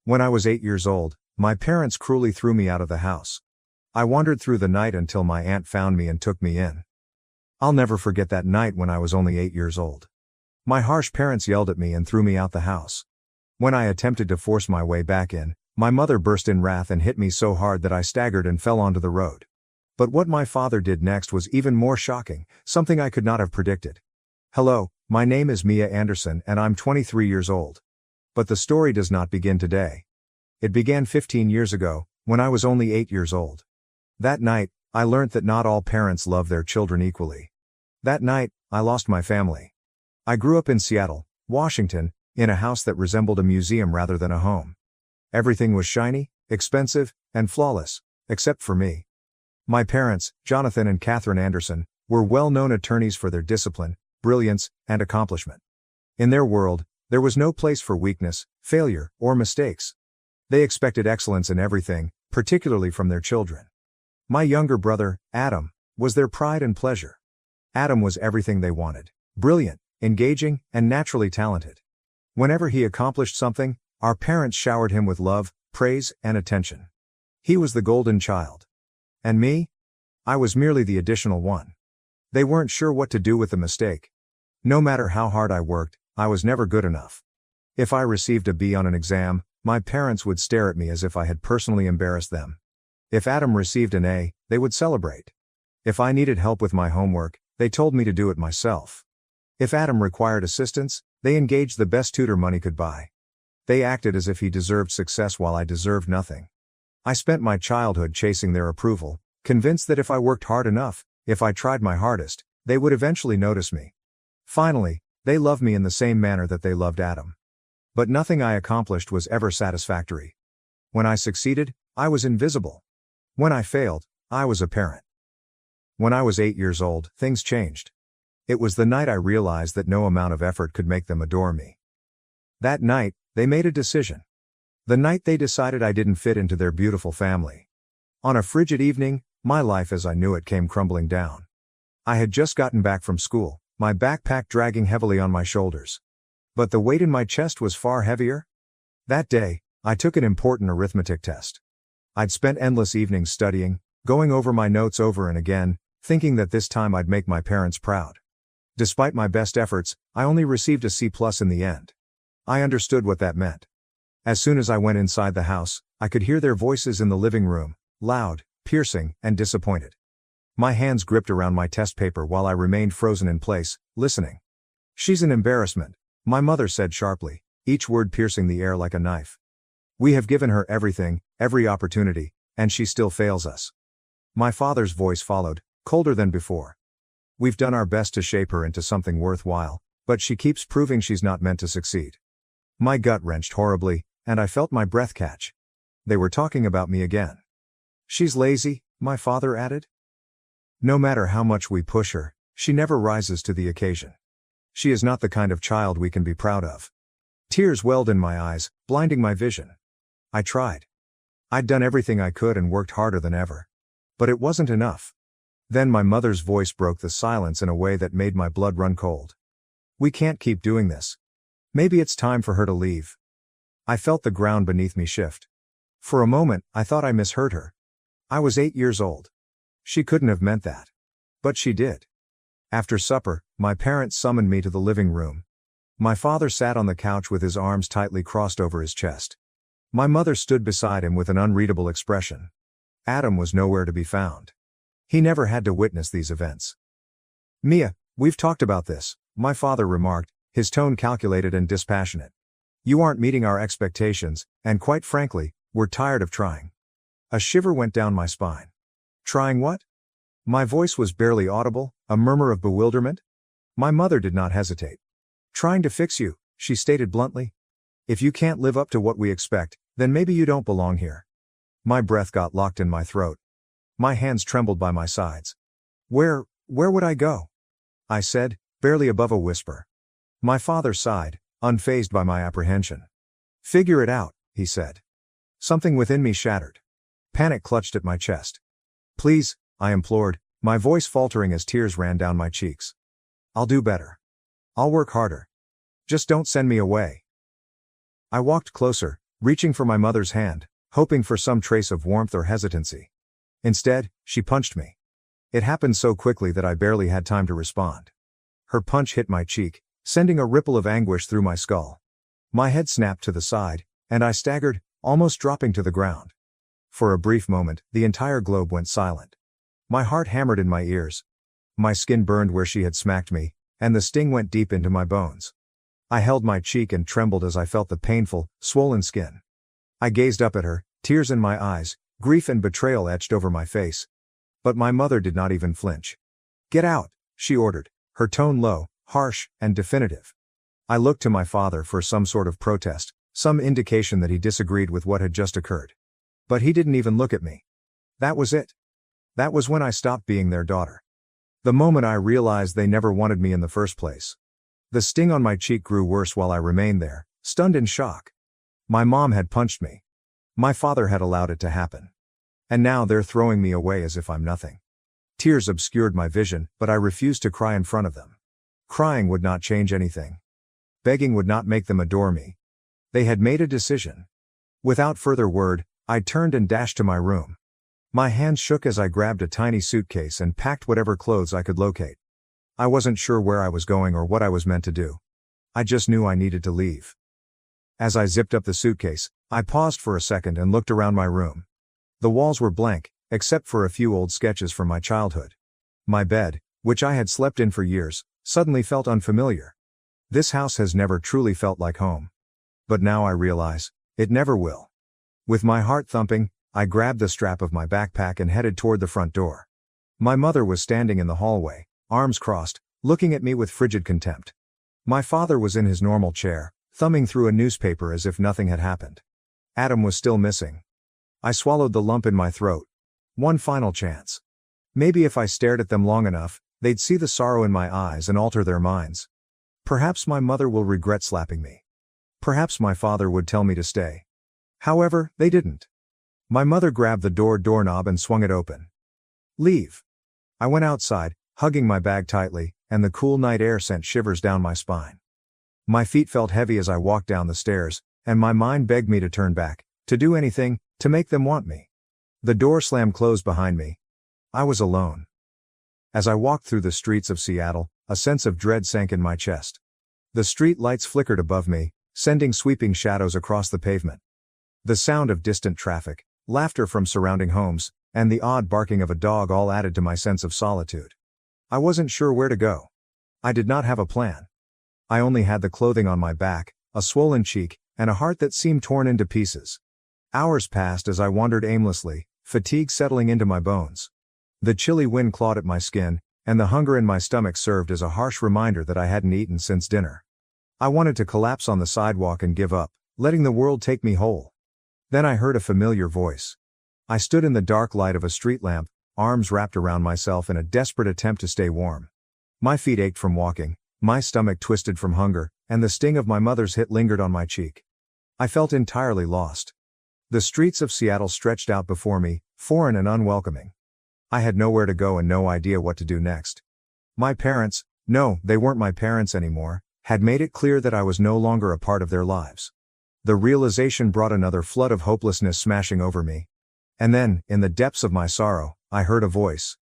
When I was 8 years old, my parents cruelly threw me out of the house. I wandered through the night until my aunt found me and took me in. I'll never forget that night when I was only 8 years old. My harsh parents yelled at me and threw me out the house. When I attempted to force my way back in, my mother burst in wrath and hit me so hard that I staggered and fell onto the road. But what my father did next was even more shocking, something I could not have predicted. Hello, my name is Mia Anderson and I'm 23 years old. But the story does not begin today. It began 15 years ago, when I was only 8 years old. That night, I learned that not all parents love their children equally. That night, I lost my family. I grew up in Seattle, Washington, in a house that resembled a museum rather than a home. Everything was shiny, expensive, and flawless, except for me. My parents, Jonathan and Catherine Anderson, were well-known attorneys for their discipline, brilliance, and accomplishment. In their world, there was no place for weakness, failure, or mistakes. They expected excellence in everything, particularly from their children. My younger brother, Adam, was their pride and pleasure. Adam was everything they wanted: brilliant, engaging, and naturally talented. Whenever he accomplished something, our parents showered him with love, praise, and attention. He was the golden child. And me? I was merely the additional one. They weren't sure what to do with the mistake. No matter how hard I worked, I was never good enough. If I received a B on an exam, my parents would stare at me as if I had personally embarrassed them. If Adam received an A, they would celebrate. If I needed help with my homework, they told me to do it myself. If Adam required assistance, they engaged the best tutor money could buy. They acted as if he deserved success while I deserved nothing. I spent my childhood chasing their approval, convinced that if I worked hard enough, if I tried my hardest, they would eventually notice me. Finally, they loved me in the same manner that they loved Adam. But nothing I accomplished was ever satisfactory. When I succeeded, I was invisible. When I failed, I was apparent. When I was 8 years old, things changed. It was the night I realized that no amount of effort could make them adore me. That night, they made a decision. The night they decided I didn't fit into their beautiful family. On a frigid evening, my life as I knew it came crumbling down. I had just gotten back from school, my backpack dragging heavily on my shoulders. But the weight in my chest was far heavier. That day, I took an important arithmetic test. I'd spent endless evenings studying, going over my notes over and again, thinking that this time I'd make my parents proud. Despite my best efforts, I only received a C+ in the end. I understood what that meant. As soon as I went inside the house, I could hear their voices in the living room, loud, piercing, and disappointed. My hands gripped around my test paper while I remained frozen in place, listening. "She's an embarrassment," my mother said sharply, each word piercing the air like a knife. "We have given her everything, every opportunity, and she still fails us." My father's voice followed, colder than before. "We've done our best to shape her into something worthwhile, but she keeps proving she's not meant to succeed." My gut wrenched horribly, and I felt my breath catch. They were talking about me again. "She's lazy," my father added. "No matter how much we push her, she never rises to the occasion. She is not the kind of child we can be proud of." Tears welled in my eyes, blinding my vision. I tried. I'd done everything I could and worked harder than ever. But it wasn't enough. Then my mother's voice broke the silence in a way that made my blood run cold. "We can't keep doing this. Maybe it's time for her to leave." I felt the ground beneath me shift. For a moment, I thought I misheard her. I was 8 years old. She couldn't have meant that. But she did. After supper, my parents summoned me to the living room. My father sat on the couch with his arms tightly crossed over his chest. My mother stood beside him with an unreadable expression. Adam was nowhere to be found. He never had to witness these events. "Mia, we've talked about this," my father remarked, his tone calculated and dispassionate. "You aren't meeting our expectations, and quite frankly, we're tired of trying." A shiver went down my spine. "Trying what?" My voice was barely audible, a murmur of bewilderment. My mother did not hesitate. "Trying to fix you," she stated bluntly. "If you can't live up to what we expect, then maybe you don't belong here." My breath got locked in my throat. My hands trembled by my sides. Where would I go?" I said, barely above a whisper. My father sighed, unfazed by my apprehension. "Figure it out," he said. Something within me shattered. Panic clutched at my chest. "Please," I implored, my voice faltering as tears ran down my cheeks. "I'll do better. I'll work harder. Just don't send me away." I walked closer, reaching for my mother's hand, hoping for some trace of warmth or hesitancy. Instead, she punched me. It happened so quickly that I barely had time to respond. Her punch hit my cheek, sending a ripple of anguish through my skull. My head snapped to the side, and I staggered, almost dropping to the ground. For a brief moment, the entire globe went silent. My heart hammered in my ears. My skin burned where she had smacked me, and the sting went deep into my bones. I held my cheek and trembled as I felt the painful, swollen skin. I gazed up at her, tears in my eyes, grief and betrayal etched over my face. But my mother did not even flinch. "Get out," she ordered, her tone low, harsh, and definitive. I looked to my father for some sort of protest, some indication that he disagreed with what had just occurred. But he didn't even look at me. That was it. That was when I stopped being their daughter. The moment I realized they never wanted me in the first place. The sting on my cheek grew worse while I remained there, stunned in shock. My mom had punched me. My father had allowed it to happen. And now they're throwing me away as if I'm nothing. Tears obscured my vision, but I refused to cry in front of them. Crying would not change anything. Begging would not make them adore me. They had made a decision. Without further word, I turned and dashed to my room. My hands shook as I grabbed a tiny suitcase and packed whatever clothes I could locate. I wasn't sure where I was going or what I was meant to do. I just knew I needed to leave. As I zipped up the suitcase, I paused for a second and looked around my room. The walls were blank, except for a few old sketches from my childhood. My bed, which I had slept in for years, suddenly felt unfamiliar. This house has never truly felt like home. But now I realize, it never will. With my heart thumping, I grabbed the strap of my backpack and headed toward the front door. My mother was standing in the hallway, arms crossed, looking at me with frigid contempt. My father was in his normal chair, thumbing through a newspaper as if nothing had happened. Adam was still missing. I swallowed the lump in my throat. One final chance. Maybe if I stared at them long enough, they'd see the sorrow in my eyes and alter their minds. Perhaps my mother will regret slapping me. Perhaps my father would tell me to stay. However, they didn't. My mother grabbed the doorknob and swung it open. "Leave." I went outside, hugging my bag tightly, and the cool night air sent shivers down my spine. My feet felt heavy as I walked down the stairs, and my mind begged me to turn back, to do anything, to make them want me. The door slammed closed behind me. I was alone. As I walked through the streets of Seattle, a sense of dread sank in my chest. The street lights flickered above me, sending sweeping shadows across the pavement. The sound of distant traffic, laughter from surrounding homes, and the odd barking of a dog all added to my sense of solitude. I wasn't sure where to go. I did not have a plan. I only had the clothing on my back, a swollen cheek, and a heart that seemed torn into pieces. Hours passed as I wandered aimlessly, fatigue settling into my bones. The chilly wind clawed at my skin, and the hunger in my stomach served as a harsh reminder that I hadn't eaten since dinner. I wanted to collapse on the sidewalk and give up, letting the world take me whole. Then I heard a familiar voice. I stood in the dark light of a street lamp, arms wrapped around myself in a desperate attempt to stay warm. My feet ached from walking, my stomach twisted from hunger, and the sting of my mother's hit lingered on my cheek. I felt entirely lost. The streets of Seattle stretched out before me, foreign and unwelcoming. I had nowhere to go and no idea what to do next. My parents, no, they weren't my parents anymore, had made it clear that I was no longer a part of their lives. The realization brought another flood of hopelessness smashing over me. And then, in the depths of my sorrow, I heard a voice.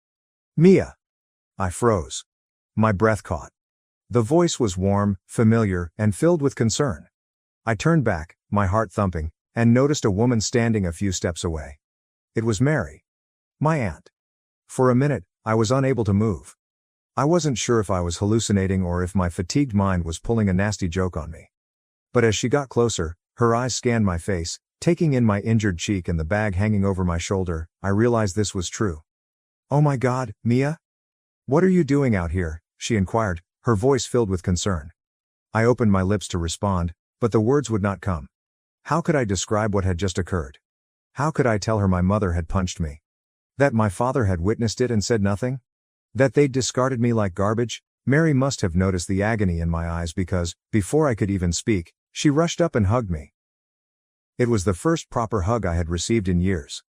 "Mia." I froze. My breath caught. The voice was warm, familiar, and filled with concern. I turned back, my heart thumping, and noticed a woman standing a few steps away. It was Mary. My aunt. For a minute, I was unable to move. I wasn't sure if I was hallucinating or if my fatigued mind was pulling a nasty joke on me. But as she got closer, her eyes scanned my face, taking in my injured cheek and the bag hanging over my shoulder. I realized this was true. "Oh my God, Mia? What are you doing out here?" she inquired, her voice filled with concern. I opened my lips to respond, but the words would not come. How could I describe what had just occurred? How could I tell her my mother had punched me? That my father had witnessed it and said nothing? That they'd discarded me like garbage? Mary must have noticed the agony in my eyes because, before I could even speak, she rushed up and hugged me. It was the first proper hug I had received in years.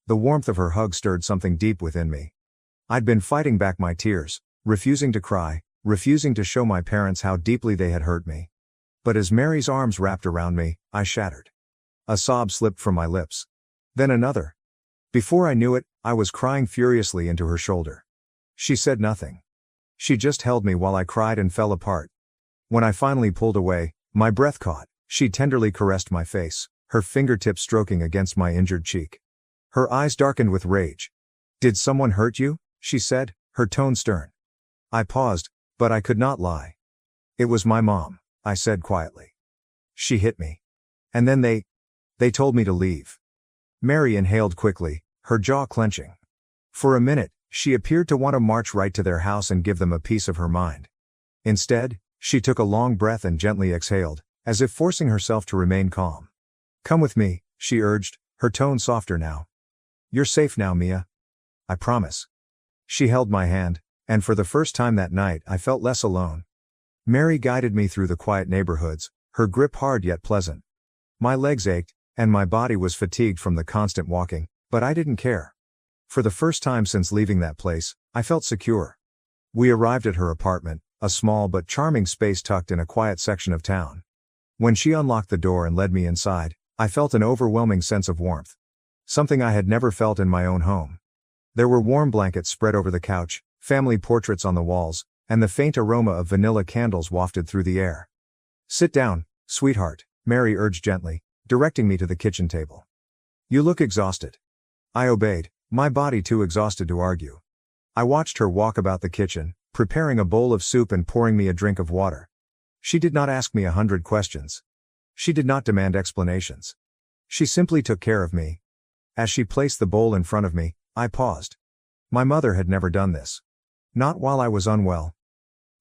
The warmth of her hug stirred something deep within me. I'd been fighting back my tears, refusing to cry, refusing to show my parents how deeply they had hurt me. But as Mary's arms wrapped around me, I shattered. A sob slipped from my lips. Then another. Before I knew it, I was crying furiously into her shoulder. She said nothing. She just held me while I cried and fell apart. When I finally pulled away, my breath caught. She tenderly caressed my face, her fingertips stroking against my injured cheek. Her eyes darkened with rage. "Did someone hurt you?" she said, her tone stern. I paused, but I could not lie. "It was my mom," I said quietly. "She hit me. And then they told me to leave." Mary inhaled quickly, her jaw clenching. For a minute, she appeared to want to march right to their house and give them a piece of her mind. Instead, she took a long breath and gently exhaled, as if forcing herself to remain calm. "Come with me," she urged, her tone softer now. "You're safe now, Mia. I promise." She held my hand, and for the first time that night I felt less alone. Mary guided me through the quiet neighborhoods, her grip hard yet pleasant. My legs ached, and my body was fatigued from the constant walking, but I didn't care. For the first time since leaving that place, I felt secure. We arrived at her apartment, a small but charming space tucked in a quiet section of town. When she unlocked the door and led me inside, I felt an overwhelming sense of warmth. Something I had never felt in my own home. There were warm blankets spread over the couch, family portraits on the walls, and the faint aroma of vanilla candles wafted through the air. "Sit down, sweetheart," Mary urged gently, directing me to the kitchen table. "You look exhausted." I obeyed, my body too exhausted to argue. I watched her walk about the kitchen, preparing a bowl of soup and pouring me a drink of water. She did not ask me 100 questions. She did not demand explanations. She simply took care of me. As she placed the bowl in front of me, I paused. My mother had never done this. Not while I was unwell.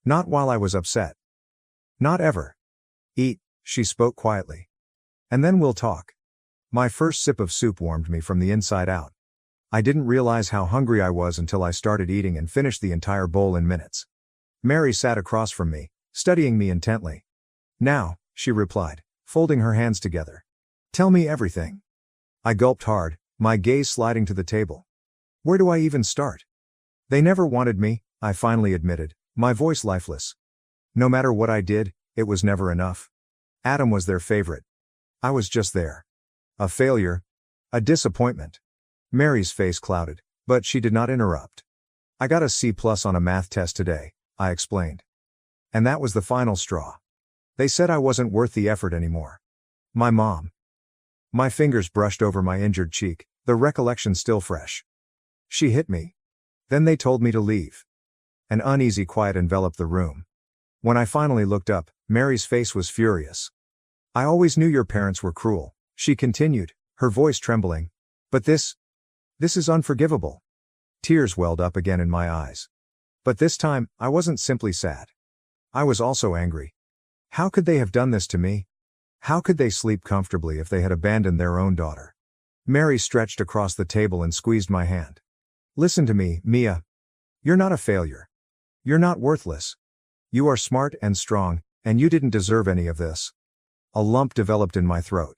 Not while I was upset. Not ever. "Eat," she spoke quietly. "And then we'll talk." My first sip of soup warmed me from the inside out. I didn't realize how hungry I was until I started eating and finished the entire bowl in minutes. Mary sat across from me, studying me intently. "Now," she replied, folding her hands together. "Tell me everything." I gulped hard, my gaze sliding to the table. "Where do I even start?" "They never wanted me," I finally admitted, my voice lifeless. "No matter what I did, it was never enough. Adam was their favorite. I was just there. A failure. A disappointment." Mary's face clouded, but she did not interrupt. "I got a C+ on a math test today," I explained. "And that was the final straw. They said I wasn't worth the effort anymore. My mom." My fingers brushed over my injured cheek, the recollection still fresh. "She hit me. Then they told me to leave." An uneasy quiet enveloped the room. When I finally looked up, Mary's face was furious. "I always knew your parents were cruel," she continued, her voice trembling. "But this is unforgivable." Tears welled up again in my eyes. But this time, I wasn't simply sad. I was also angry. How could they have done this to me? How could they sleep comfortably if they had abandoned their own daughter? Mary stretched across the table and squeezed my hand. "Listen to me, Mia. You're not a failure. You're not worthless. You are smart and strong, and you didn't deserve any of this." A lump developed in my throat.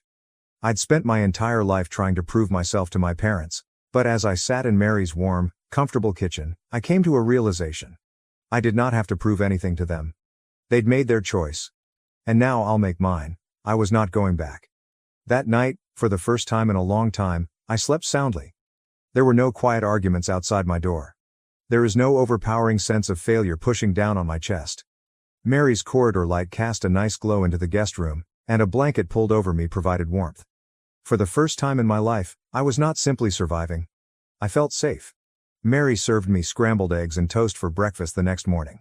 I'd spent my entire life trying to prove myself to my parents, but as I sat in Mary's warm, comfortable kitchen, I came to a realization. I did not have to prove anything to them. They'd made their choice. And now I'll make mine. I was not going back. That night, for the first time in a long time, I slept soundly. There were no quiet arguments outside my door. There is no overpowering sense of failure pushing down on my chest. Mary's corridor light cast a nice glow into the guest room, and a blanket pulled over me provided warmth. For the first time in my life, I was not simply surviving. I felt safe. Mary served me scrambled eggs and toast for breakfast the next morning.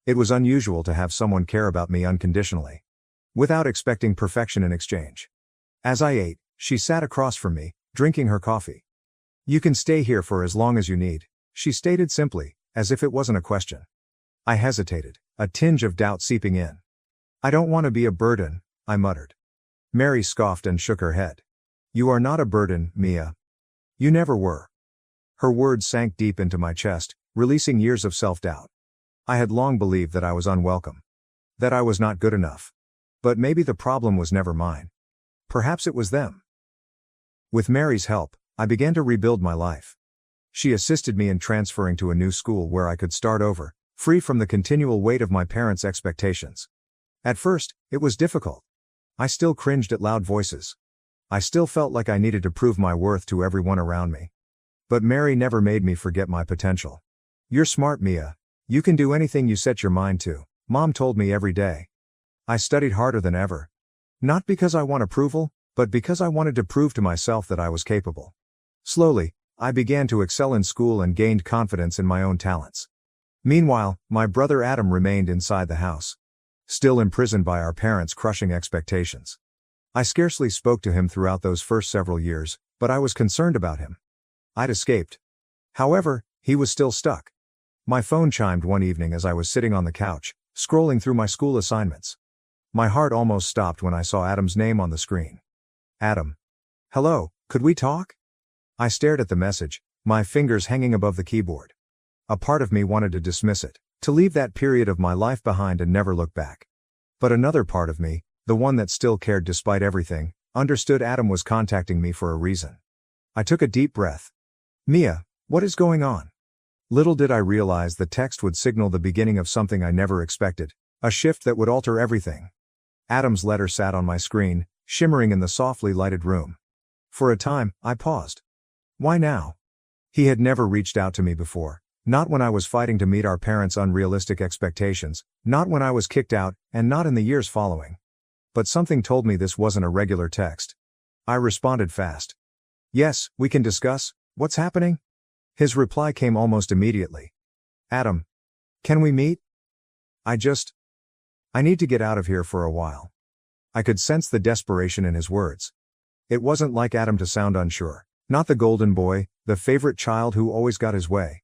It was unusual to have someone care about me unconditionally, without expecting perfection in exchange. As I ate, she sat across from me, drinking her coffee. "You can stay here for as long as you need," she stated simply, as if it wasn't a question. I hesitated, a tinge of doubt seeping in. "I don't want to be a burden," I muttered. Mary scoffed and shook her head. "You are not a burden, Mia. You never were." Her words sank deep into my chest, releasing years of self-doubt. I had long believed that I was unwelcome. That I was not good enough. But maybe the problem was never mine. Perhaps it was them. With Mary's help, I began to rebuild my life. She assisted me in transferring to a new school where I could start over, free from the continual weight of my parents' expectations. At first, it was difficult. I still cringed at loud voices. I still felt like I needed to prove my worth to everyone around me. But Mary never made me forget my potential. "You're smart, Mia. You can do anything you set your mind to," Mom told me every day. I studied harder than ever. Not because I want approval, but because I wanted to prove to myself that I was capable. Slowly, I began to excel in school and gained confidence in my own talents. Meanwhile, my brother Adam remained inside the house, still imprisoned by our parents' crushing expectations. I scarcely spoke to him throughout those first several years, but I was concerned about him. I'd escaped. However, he was still stuck. My phone chimed one evening as I was sitting on the couch, scrolling through my school assignments. My heart almost stopped when I saw Adam's name on the screen. "Adam. Hello, could we talk?" I stared at the message, my fingers hanging above the keyboard. A part of me wanted to dismiss it, to leave that period of my life behind and never look back. But another part of me, the one that still cared despite everything, understood Adam was contacting me for a reason. I took a deep breath. "Mia, what is going on?" Little did I realize the text would signal the beginning of something I never expected, a shift that would alter everything. Adam's letter sat on my screen, shimmering in the softly lighted room. For a time, I paused. Why now? He had never reached out to me before, not when I was fighting to meet our parents' unrealistic expectations, not when I was kicked out, and not in the years following. But something told me this wasn't a regular text. I responded fast. "Yes, we can discuss. What's happening?" His reply came almost immediately. "Adam. Can we meet? I need to get out of here for a while." I could sense the desperation in his words. It wasn't like Adam to sound unsure, not the golden boy, the favorite child who always got his way.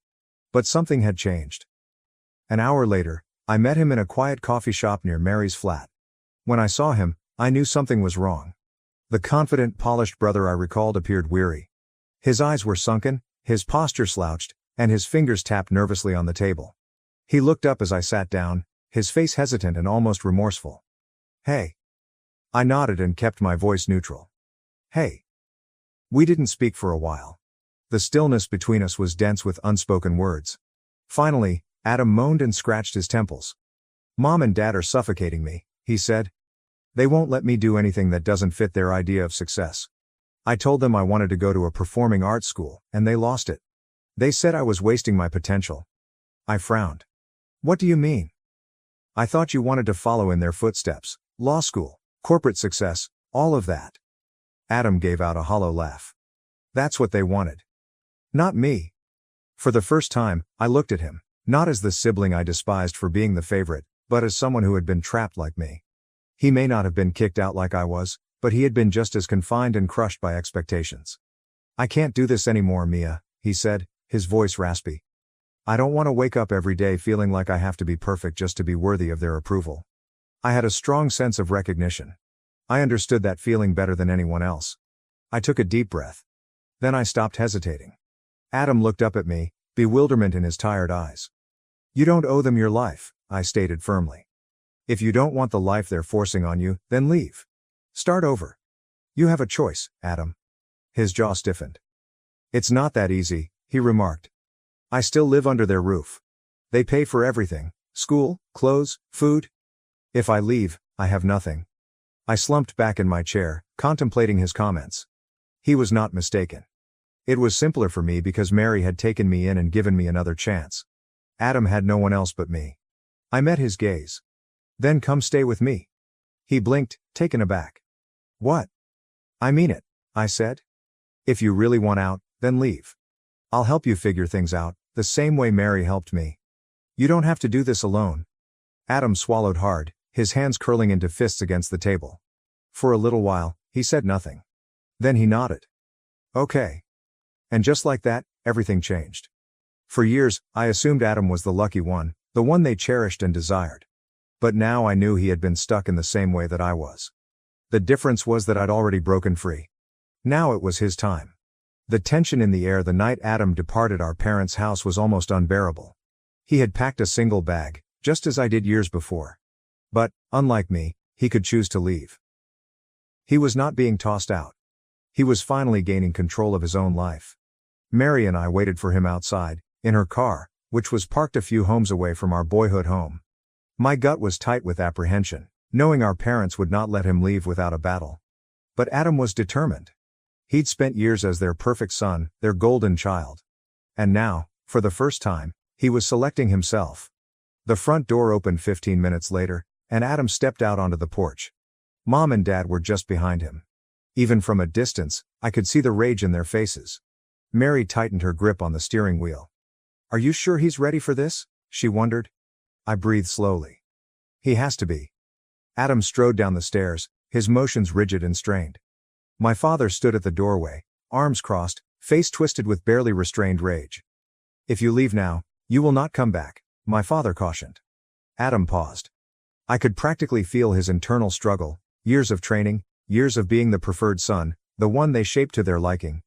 But something had changed. An hour later, I met him in a quiet coffee shop near Mary's flat. When I saw him, I knew something was wrong. The confident, polished brother I recalled appeared weary. His eyes were sunken, his posture slouched, and his fingers tapped nervously on the table. He looked up as I sat down, his face hesitant and almost remorseful. "Hey." I nodded and kept my voice neutral. "Hey." We didn't speak for a while. The stillness between us was dense with unspoken words. Finally, Adam moaned and scratched his temples. "Mom and Dad are suffocating me," he said. "They won't let me do anything that doesn't fit their idea of success. I told them I wanted to go to a performing arts school, and they lost it. They said I was wasting my potential." I frowned. "What do you mean?" "I thought you wanted to follow in their footsteps, law school, corporate success, all of that." Adam gave out a hollow laugh. "That's what they wanted. Not me." For the first time, I looked at him, not as the sibling I despised for being the favorite, but as someone who had been trapped like me. He may not have been kicked out like I was, but he had been just as confined and crushed by expectations. "I can't do this anymore, Mia," he said, his voice raspy. "I don't want to wake up every day feeling like I have to be perfect just to be worthy of their approval." I had a strong sense of recognition. I understood that feeling better than anyone else. I took a deep breath. Then I stopped hesitating. Adam looked up at me, bewilderment in his tired eyes. "You don't owe them your life," I stated firmly. "If you don't want the life they're forcing on you, then leave. Start over. You have a choice, Adam." His jaw stiffened. "It's not that easy," he remarked. "I still live under their roof. They pay for everything, school, clothes, food. If I leave, I have nothing." I slumped back in my chair, contemplating his comments. He was not mistaken. It was simpler for me because Mary had taken me in and given me another chance. Adam had no one else but me. I met his gaze. "Then come stay with me." He blinked, taken aback. "What?" "I mean it," I said. "If you really want out, then leave. I'll help you figure things out, the same way Mary helped me. You don't have to do this alone." Adam swallowed hard, his hands curling into fists against the table. For a little while, he said nothing. Then he nodded. "Okay." And just like that, everything changed. For years, I assumed Adam was the lucky one, the one they cherished and desired. But now I knew he had been stuck in the same way that I was. The difference was that I'd already broken free. Now it was his time. The tension in the air the night Adam departed our parents' house was almost unbearable. He had packed a single bag, just as I did years before. But, unlike me, he could choose to leave. He was not being tossed out. He was finally gaining control of his own life. Mary and I waited for him outside, in her car, which was parked a few homes away from our boyhood home. My gut was tight with apprehension, knowing our parents would not let him leave without a battle. But Adam was determined. He'd spent years as their perfect son, their golden child. And now, for the first time, he was selecting himself. The front door opened 15 minutes later, and Adam stepped out onto the porch. Mom and Dad were just behind him. Even from a distance, I could see the rage in their faces. Mary tightened her grip on the steering wheel. "Are you sure he's ready for this?" she wondered. I breathed slowly. "He has to be." Adam strode down the stairs, his motions rigid and strained. My father stood at the doorway, arms crossed, face twisted with barely restrained rage. "If you leave now, you will not come back," my father cautioned. Adam paused. I could practically feel his internal struggle, years of training, years of being the preferred son, the one they shaped to their liking.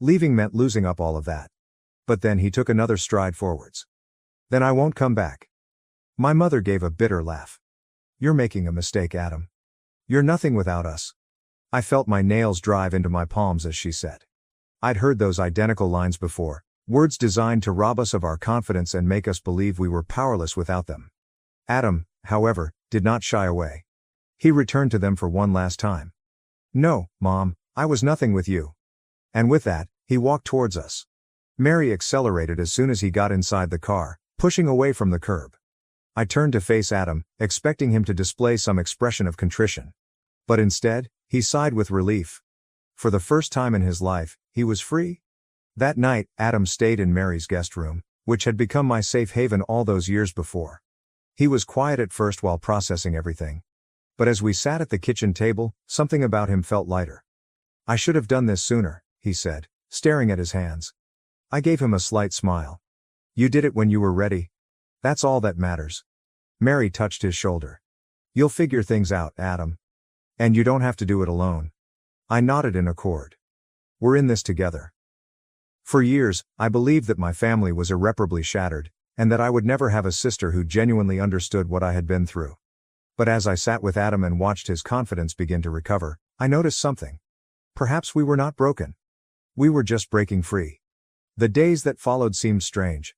Leaving meant losing up all of that. But then he took another stride forwards. "Then I won't come back." My mother gave a bitter laugh. "You're making a mistake, Adam. You're nothing without us." I felt my nails drive into my palms as she said. I'd heard those identical lines before, words designed to rob us of our confidence and make us believe we were powerless without them. Adam, however, did not shy away. He returned to them for one last time. "No, Mom, I was nothing with you." And with that, he walked towards us. Mary accelerated as soon as he got inside the car, pushing away from the curb. I turned to face Adam, expecting him to display some expression of contrition. But instead, he sighed with relief. For the first time in his life, he was free. That night, Adam stayed in Mary's guest room, which had become my safe haven all those years before. He was quiet at first while processing everything. But as we sat at the kitchen table, something about him felt lighter. "I should have done this sooner," he said, staring at his hands. I gave him a slight smile. "You did it when you were ready. That's all that matters." Mary touched his shoulder. "You'll figure things out, Adam. And you don't have to do it alone." I nodded in accord. "We're in this together." For years, I believed that my family was irreparably shattered, and that I would never have a sister who genuinely understood what I had been through. But as I sat with Adam and watched his confidence begin to recover, I noticed something. Perhaps we were not broken. We were just breaking free. The days that followed seemed strange.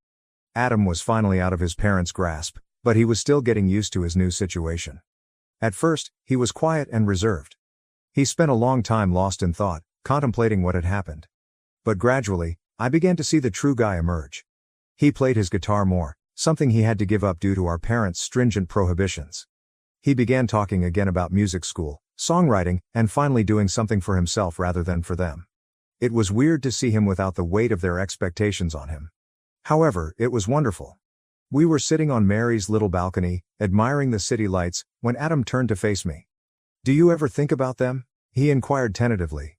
Adam was finally out of his parents' grasp, but he was still getting used to his new situation. At first, he was quiet and reserved. He spent a long time lost in thought, contemplating what had happened. But gradually, I began to see the true guy emerge. He played his guitar more, something he had to give up due to our parents' stringent prohibitions. He began talking again about music school, songwriting, and finally doing something for himself rather than for them. It was weird to see him without the weight of their expectations on him. However, it was wonderful. We were sitting on Mary's little balcony, admiring the city lights, when Adam turned to face me. "Do you ever think about them?" he inquired tentatively.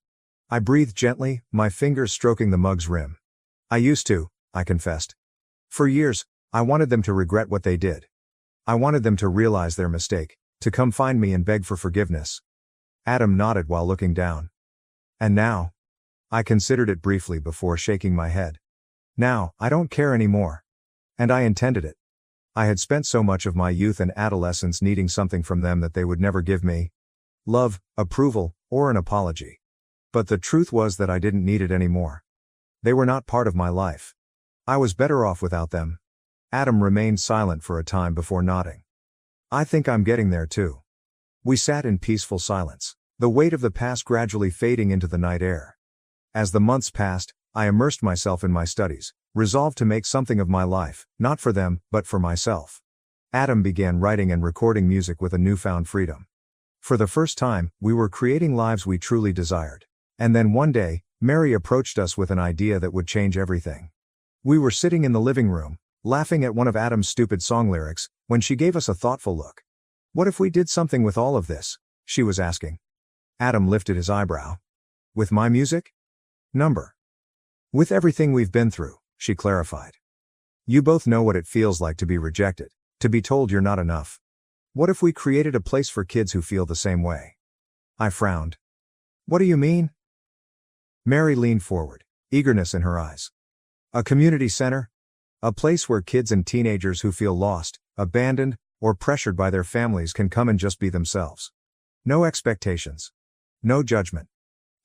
I breathed gently, my fingers stroking the mug's rim. "I used to," I confessed. "For years, I wanted them to regret what they did. I wanted them to realize their mistake, to come find me and beg for forgiveness." Adam nodded while looking down. "And now?" I considered it briefly before shaking my head. "Now, I don't care anymore." And I intended it. I had spent so much of my youth and adolescence needing something from them that they would never give me. Love, approval, or an apology. But the truth was that I didn't need it anymore. They were not part of my life. I was better off without them. Adam remained silent for a time before nodding. "I think I'm getting there too." We sat in peaceful silence, the weight of the past gradually fading into the night air. As the months passed, I immersed myself in my studies, resolved to make something of my life, not for them, but for myself. Adam began writing and recording music with a newfound freedom. For the first time, we were creating lives we truly desired. And then one day, Mary approached us with an idea that would change everything. We were sitting in the living room, laughing at one of Adam's stupid song lyrics, when she gave us a thoughtful look. "What if we did something with all of this?" she was asking. Adam lifted his eyebrow. "With my music?" "Number. With everything we've been through," she clarified. "You both know what it feels like to be rejected, to be told you're not enough. What if we created a place for kids who feel the same way?" I frowned. "What do you mean?" Mary leaned forward, eagerness in her eyes. "A community center? A place where kids and teenagers who feel lost, abandoned, or pressured by their families can come and just be themselves. No expectations. No judgment.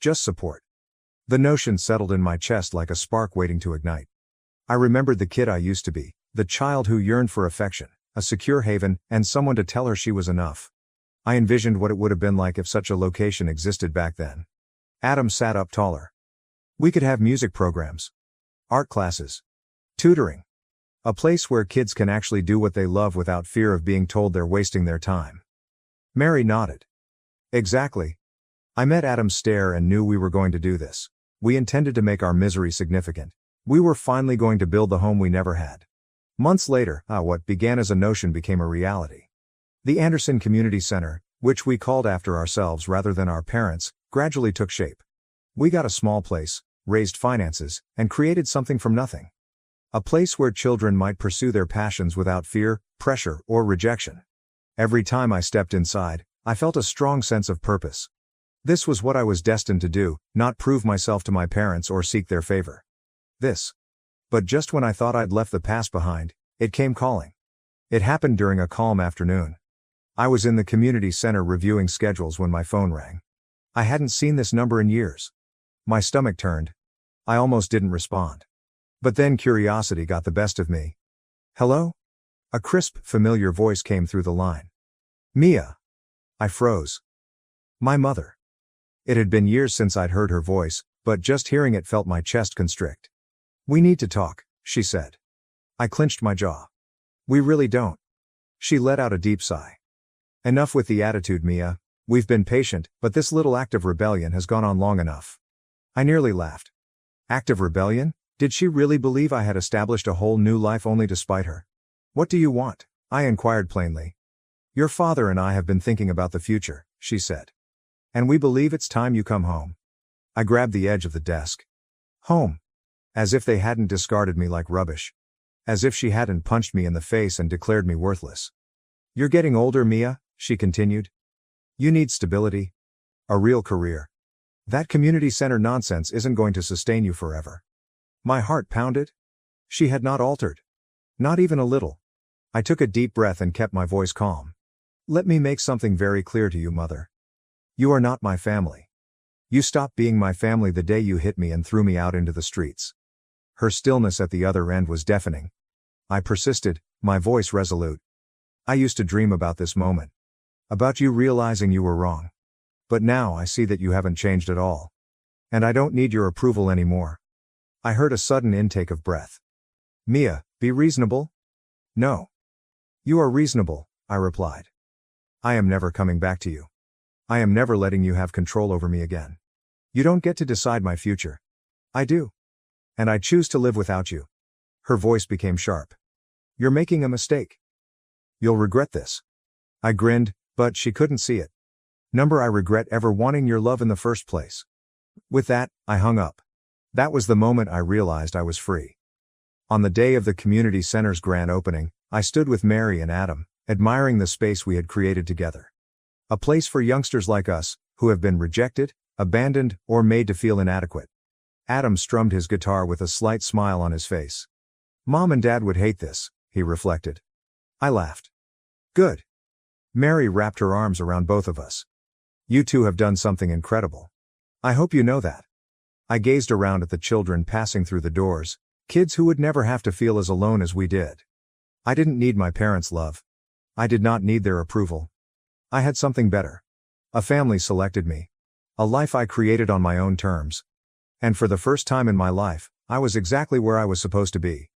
Just support." The notion settled in my chest like a spark waiting to ignite. I remembered the kid I used to be, the child who yearned for affection, a secure haven, and someone to tell her she was enough. I envisioned what it would have been like if such a location existed back then. Adam sat up taller. We could have music programs, art classes, tutoring. A place where kids can actually do what they love without fear of being told they're wasting their time. Mary nodded. Exactly. I met Adam's stare and knew we were going to do this. We intended to make our misery significant. We were finally going to build the home we never had. Months later, what began as a notion became a reality. The Anderson Community Center, which we called after ourselves rather than our parents, gradually took shape. We got a small place, raised finances, and created something from nothing. A place where children might pursue their passions without fear, pressure, or rejection. Every time I stepped inside, I felt a strong sense of purpose. This was what I was destined to do, not prove myself to my parents or seek their favor. But just when I thought I'd left the past behind, it came calling. It happened during a calm afternoon. I was in the community center reviewing schedules when my phone rang. I hadn't seen this number in years. My stomach turned. I almost didn't respond. But then curiosity got the best of me. Hello? A crisp, familiar voice came through the line. Mia. I froze. My mother. It had been years since I'd heard her voice, but just hearing it felt my chest constrict. We need to talk, she said. I clenched my jaw. We really don't. She let out a deep sigh. Enough with the attitude, Mia. We've been patient, but this little act of rebellion has gone on long enough. I nearly laughed. Act of rebellion? Did she really believe I had established a whole new life only to spite her? What do you want? I inquired plainly. Your father and I have been thinking about the future, she said. And we believe it's time you come home. I grabbed the edge of the desk. Home. As if they hadn't discarded me like rubbish. As if she hadn't punched me in the face and declared me worthless. You're getting older, Mia, she continued. You need stability. A real career. That community center nonsense isn't going to sustain you forever. My heart pounded. She had not altered. Not even a little. I took a deep breath and kept my voice calm. Let me make something very clear to you, Mother. You are not my family. You stopped being my family the day you hit me and threw me out into the streets. Her stillness at the other end was deafening. I persisted, my voice resolute. I used to dream about this moment. About you realizing you were wrong. But now I see that you haven't changed at all. And I don't need your approval anymore. I heard a sudden intake of breath. Mia, be reasonable? No. You are reasonable, I replied. I am never coming back to you. I am never letting you have control over me again. You don't get to decide my future. I do. And I choose to live without you. Her voice became sharp. You're making a mistake. You'll regret this. I grinned, but she couldn't see it. I regret ever wanting your love in the first place. With that, I hung up. That was the moment I realized I was free. On the day of the community center's grand opening, I stood with Mary and Adam, admiring the space we had created together. A place for youngsters like us, who have been rejected, abandoned, or made to feel inadequate. Adam strummed his guitar with a slight smile on his face. Mom and Dad would hate this, he reflected. I laughed. Good. Mary wrapped her arms around both of us. You two have done something incredible. I hope you know that. I gazed around at the children passing through the doors, kids who would never have to feel as alone as we did. I didn't need my parents' love. I did not need their approval. I had something better. A family selected me. A life I created on my own terms. And for the first time in my life, I was exactly where I was supposed to be.